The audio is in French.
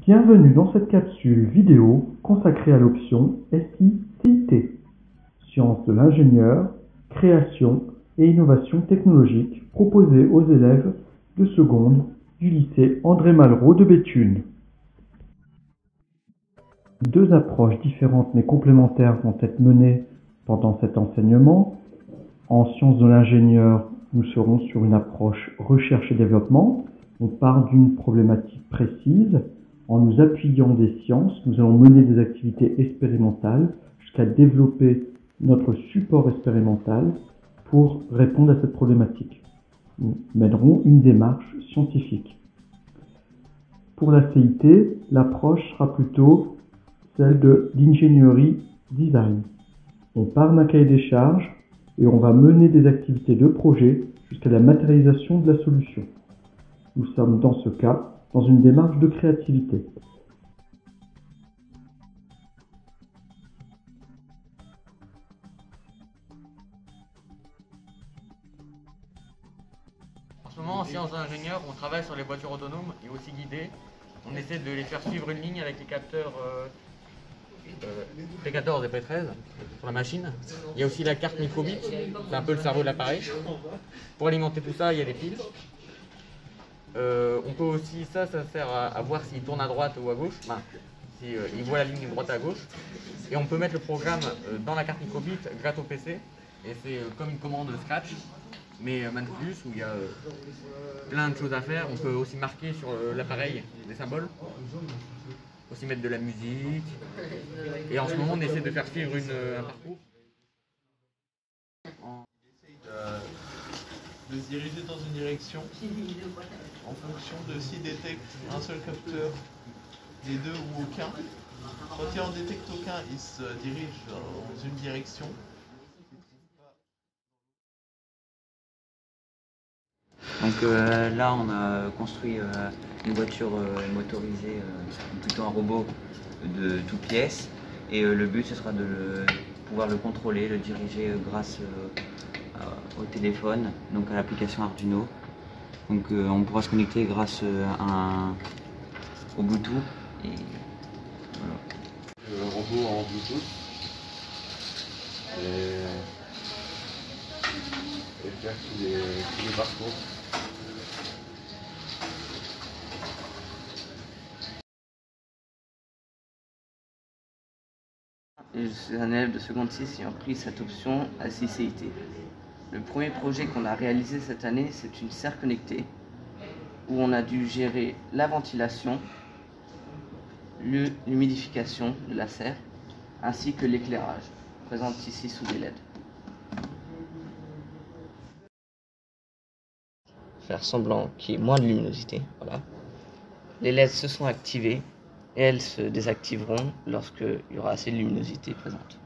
Bienvenue dans cette capsule vidéo consacrée à l'option SI-CIT, Sciences de l'ingénieur, création et innovation technologique proposée aux élèves de seconde du lycée André Malraux de Béthune. Deux approches différentes mais complémentaires vont être menées pendant cet enseignement. En sciences de l'ingénieur, nous serons sur une approche recherche et développement. On part d'une problématique précise. En nous appuyant des sciences, nous allons mener des activités expérimentales jusqu'à développer notre support expérimental pour répondre à cette problématique. Nous mènerons une démarche scientifique. Pour la CIT, l'approche sera plutôt celle de l'ingénierie design. On part d'un cahier des charges et on va mener des activités de projet jusqu'à la matérialisation de la solution. Nous sommes dans ce cas dans une démarche de créativité. En ce moment, en sciences d'ingénieur, on travaille sur les voitures autonomes et aussi guidées. On essaie de les faire suivre une ligne avec les capteurs P14 et P13 sur la machine. Il y a aussi la carte microbit, c'est un peu le cerveau de l'appareil. Pour alimenter tout ça, il y a des piles. On peut aussi, ça sert à voir s'il tourne à droite ou à gauche, si il voit la ligne droite à gauche. Et on peut mettre le programme dans la carte microbit grâce au PC. Et c'est comme une commande Scratch, mais Manplus, où il y a plein de choses à faire. On peut aussi marquer sur l'appareil des symboles, aussi mettre de la musique. Et en ce moment, on essaie de faire suivre un parcours. De se diriger dans une direction en fonction de s'il détecte un seul capteur, les deux ou aucun. Quand il en détecte aucun, il se dirige dans une direction. Donc là, on a construit une voiture motorisée, plutôt un robot de toutes pièces. Et le but, ce sera de pouvoir le contrôler, le diriger grâce au téléphone, donc à l'application Arduino. Donc on pourra se connecter grâce au Bluetooth. Et voilà. Le robot en Bluetooth et faire tous les parcours. Je suis un élève de seconde 6 ayant pris cette option à SI-CIT. Le premier projet qu'on a réalisé cette année, c'est une serre connectée où on a dû gérer la ventilation, l'humidification de la serre ainsi que l'éclairage, présente ici sous des LED. Faire semblant qu'il y ait moins de luminosité, voilà. Les LED se sont activés et elles se désactiveront lorsqu'il y aura assez de luminosité présente.